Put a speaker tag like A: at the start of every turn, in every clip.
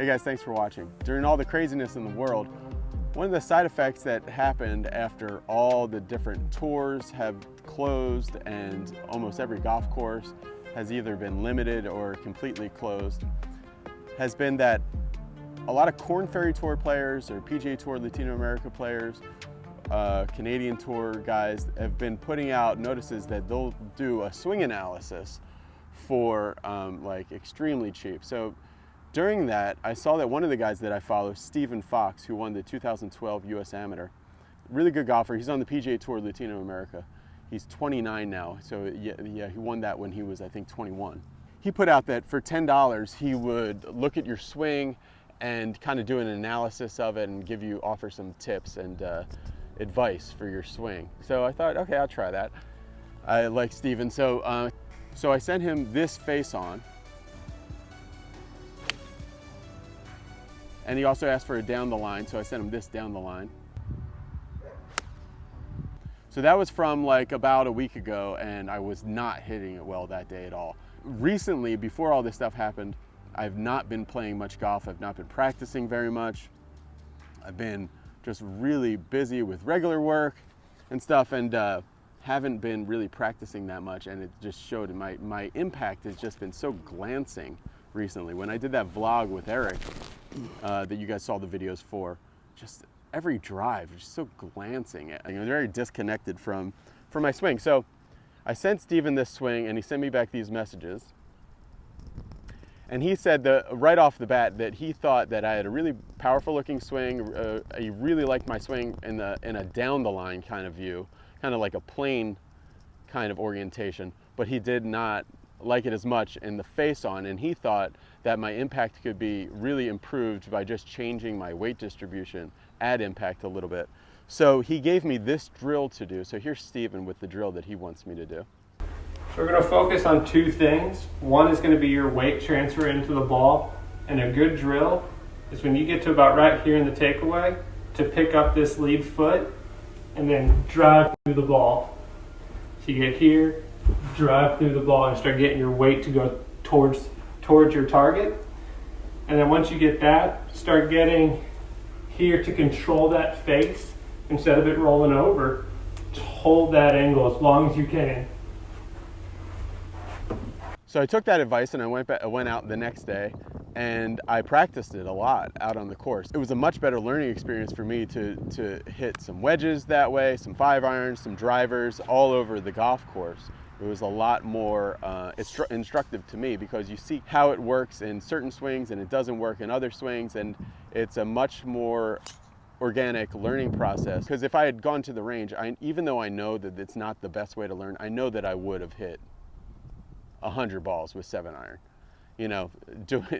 A: Hey guys, thanks for watching. During all the craziness in the world, one of the side effects that happened after all the different tours have closed and almost every golf course has either been limited or completely closed has been that a lot of Korn Ferry Tour players or PGA Tour Latino America players, Canadian Tour guys have been putting out notices that they'll do a swing analysis for like extremely cheap. So during that, I saw that one of the guys that I follow, Stephen Fox, who won the 2012 US Amateur, really good golfer. He's on the PGA Tour Latino America. He's 29 now, so yeah, he won that when he was, I think, 21. He put out that for $10, he would look at your swing and kind of do an analysis of it and offer some tips and advice for your swing. So I thought, okay, I'll try that. I like Stephen, so I sent him this face on. And he also asked for a down the line, so I sent him this down the line. So that was from like about a week ago, and I was not hitting it well that day at all. Recently, before all this stuff happened, I've not been playing much golf. I've not been practicing very much. I've been just really busy with regular work and stuff, and haven't been really practicing that much, and it just showed my impact has just been so glancing recently. When I did that vlog with Eric, that you guys saw the videos for, just every drive is so glancing. Very disconnected from my swing. So I sent Steven this swing and he sent me back these messages. And he said that right off the bat that he thought that I had a really powerful looking swing. He really liked my swing in a down the line kind of view, kind of like a plane kind of orientation, but he did not like it as much in the face on, and he thought that my impact could be really improved by just changing my weight distribution at impact a little bit. So he gave me this drill to do. So here's Steven with the drill that he wants me to do.
B: So we're going to focus on two things. One is going to be your weight transfer into the ball, and a good drill is when you get to about right here in the takeaway to pick up this lead foot and then drive through the ball. So you get here, drive through the ball and start getting your weight to go towards your target. And then once you get that, start getting here to control that face instead of it rolling over. Just hold that angle as long as you can.
A: So I took that advice and I went out the next day and I practiced it a lot out on the course. It was a much better learning experience for me to hit some wedges that way, some 5-irons, some drivers all over the golf course. It was a lot more instructive to me because you see how it works in certain swings and it doesn't work in other swings, and it's a much more organic learning process. Because if I had gone to the range, even though I know that it's not the best way to learn, I know that I would have hit 100 balls with 7-iron,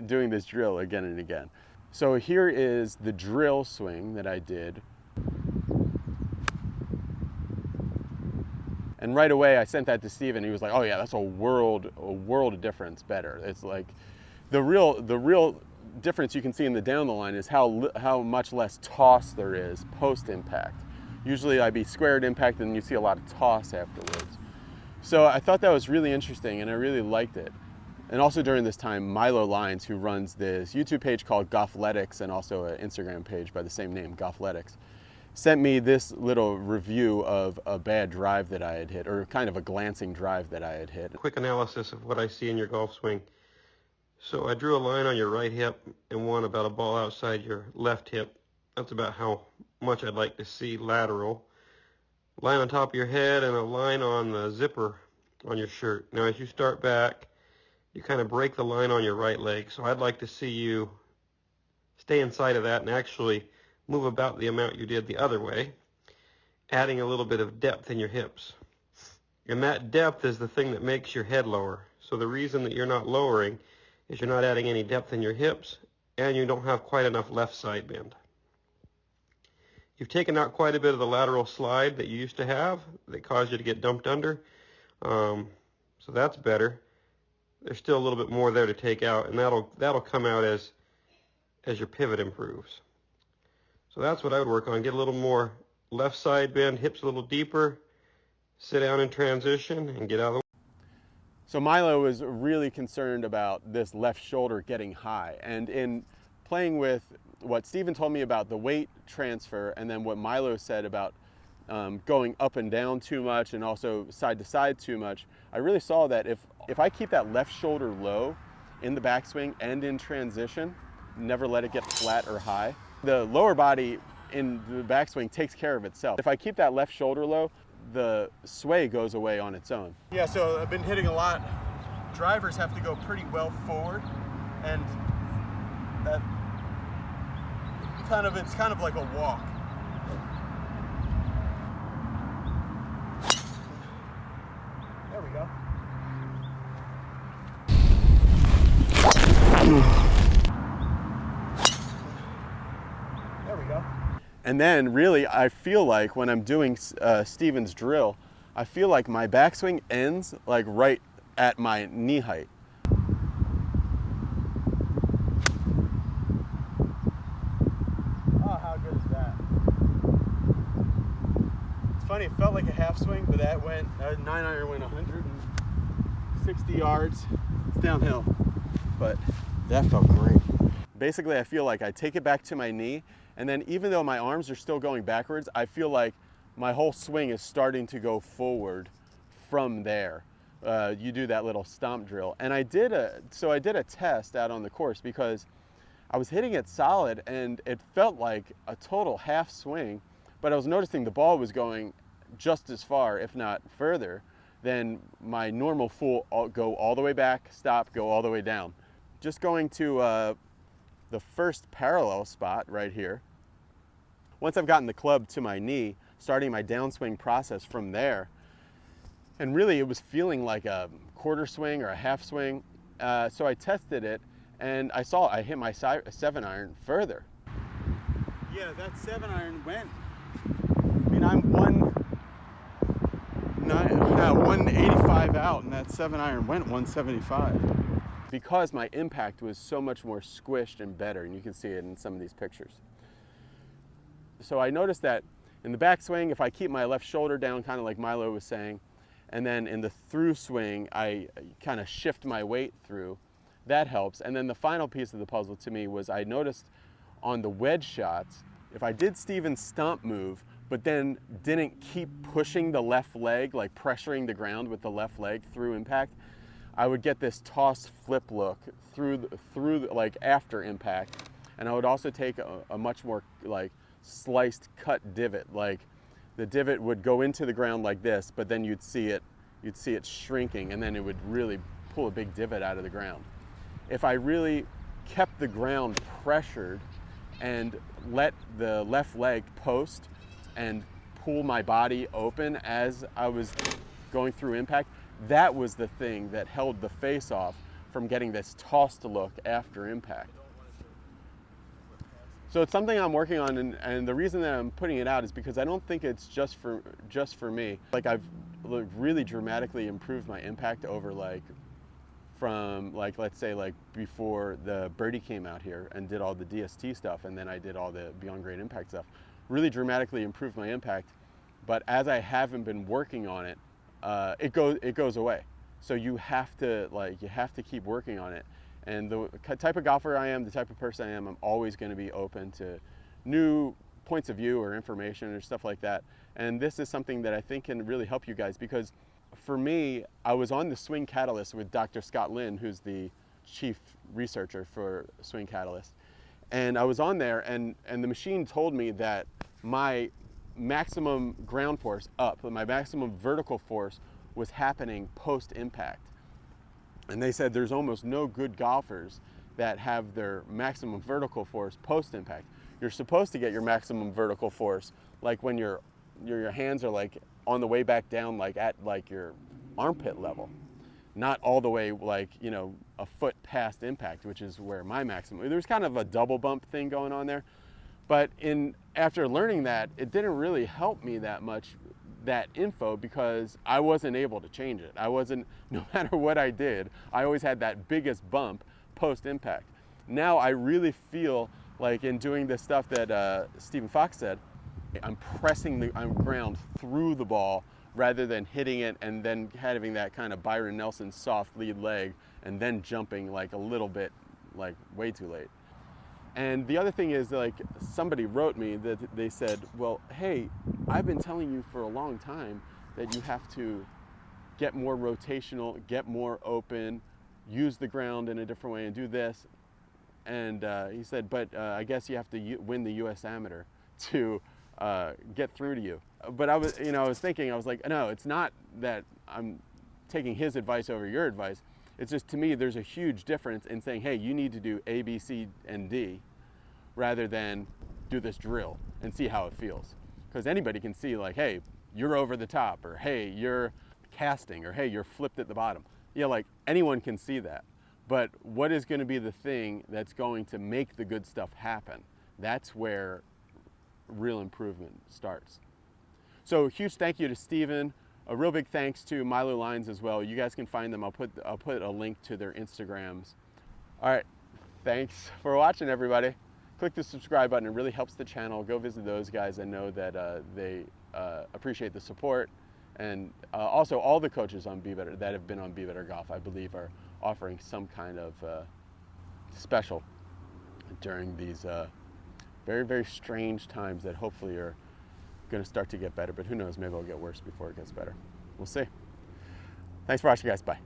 A: doing this drill again and again. So here is the drill swing that I did. And right away I sent that to Steven. He was like, oh yeah, that's a world of difference better. It's like the real difference you can see in the down the line is how much less toss there is post impact. Usually I'd be squared impact and you see a lot of toss afterwards. So I thought that was really interesting and I really liked it. And also during this time, Milo Lines, who runs this YouTube page called Golfletics and also an Instagram page by the same name, Golfletics, sent me this little review of a bad drive that I had hit, or kind of a glancing drive that I had hit.
C: Quick analysis of what I see in your golf swing. So I drew a line on your right hip and one about a ball outside your left hip. That's about how much I'd like to see lateral. Line on top of your head and a line on the zipper on your shirt. Now as you start back, you kind of break the line on your right leg. So I'd like to see you stay inside of that and actually move about the amount you did the other way, adding a little bit of depth in your hips. And that depth is the thing that makes your head lower. So the reason that you're not lowering is you're not adding any depth in your hips and you don't have quite enough left side bend. You've taken out quite a bit of the lateral slide that you used to have that caused you to get dumped under. So that's better. There's still a little bit more there to take out, and that'll come out as your pivot improves. So that's what I would work on. Get a little more left side bend, hips a little deeper, sit down in transition, and get out of the way.
A: So Milo was really concerned about this left shoulder getting high. And in playing with what Steven told me about the weight transfer, and then what Milo said about going up and down too much and also side to side too much, I really saw that if I keep that left shoulder low in the backswing and in transition, never let it get flat or high, the lower body in the backswing takes care of itself. If I keep that left shoulder low, the sway goes away on its own. Yeah, so I've been hitting a lot. Drivers have to go pretty well forward, and that it's kind of like a walk. There we go. There we go. And then really, I feel like when I'm doing Steven's drill, I feel like my backswing ends like right at my knee height. Oh, how good is that? It's funny, it felt like a half swing, but that 9-iron went 160 yards. It's downhill, but that felt great. Basically, I feel like I take it back to my knee, and then even though my arms are still going backwards, I feel like my whole swing is starting to go forward from there. You do that little stomp drill. And I did a test out on the course because I was hitting it solid and it felt like a total half swing, but I was noticing the ball was going just as far, if not further, than my normal full go all the way back, stop, go all the way down. Just going to the first parallel spot right here. Once I've gotten the club to my knee, starting my downswing process from there, and really it was feeling like a quarter swing or a half swing. So I tested it and I hit my 7-iron further. Yeah, that 7-iron went, I mean, I'm 185 out and that 7-iron went 175. Because my impact was so much more squished and better, and you can see it in some of these pictures. So I noticed that in the backswing, if I keep my left shoulder down, kind of like Milo was saying, and then in the through swing, I kind of shift my weight through, that helps. And then the final piece of the puzzle to me was I noticed on the wedge shots, if I did Steven's stomp move, but then didn't keep pushing the left leg, like pressuring the ground with the left leg through impact, I would get this toss flip look through like after impact. And I would also take a much more like sliced cut divot, like the divot would go into the ground like this, but then you'd see it shrinking, and then it would really pull a big divot out of the ground. If I really kept the ground pressured and let the left leg post and pull my body open as I was going through impact, that was the thing that held the face off from getting this tossed look after impact. So it's something I'm working on, and the reason that I'm putting it out is because I don't think it's just for me. Like, I've really dramatically improved my impact over from let's say before the Birdie came out here and did all the DST stuff, and then I did all the Beyond Great Impact stuff. Really dramatically improved my impact, but as I haven't been working on it, it goes away. So you have to keep working on it. And the type of golfer I am, the type of person I am, I'm always going to be open to new points of view or information or stuff like that. And this is something that I think can really help you guys, because for me, I was on the Swing Catalyst with Dr. Scott Lynn, who's the chief researcher for Swing Catalyst. And I was on there, and the machine told me that my maximum ground force my maximum vertical force was happening post-impact. And they said there's almost no good golfers that have their maximum vertical force post-impact. You're supposed to get your maximum vertical force like when your hands are like on the way back down, like at like your armpit level, not all the way like, you know, a foot past impact, which is where my maximum. There's kind of a double bump thing going on there. But after learning that, it didn't really help me that much, that info, because I wasn't able to change it. No matter what I did, I always had that biggest bump post-impact. Now I really feel like in doing this stuff that Stephen Fox said, I'm pressing the ground through the ball rather than hitting it and then having that kind of Byron Nelson soft lead leg and then jumping like a little bit, like way too late. And the other thing is, like, somebody wrote me that they said, well, hey, I've been telling you for a long time that you have to get more rotational, get more open, use the ground in a different way and do this. And he said, but I guess you have to win the US Amateur to get through to you. But I was, I was thinking, I was like, no, it's not that I'm taking his advice over your advice. It's just, to me, there's a huge difference in saying, hey, you need to do A, B, C, and D, rather than do this drill and see how it feels. Because anybody can see, like, hey, you're over the top, or hey, you're casting, or hey, you're flipped at the bottom. Yeah, like, anyone can see that. But what is going to be the thing that's going to make the good stuff happen? That's where real improvement starts. So huge thank you to Steven. A real big thanks to Milo Lines as well. You guys can find them. I'll put a link to their Instagrams. All right, thanks for watching, everybody. Click the subscribe button. It really helps the channel. Go visit those guys. I know that they appreciate the support. And also, all the coaches on Be Better that have been on Be Better Golf, I believe, are offering some kind of special during these very, very strange times that hopefully are going to start to get better. But who knows? Maybe it'll get worse before it gets better. We'll see. Thanks for watching, guys. Bye.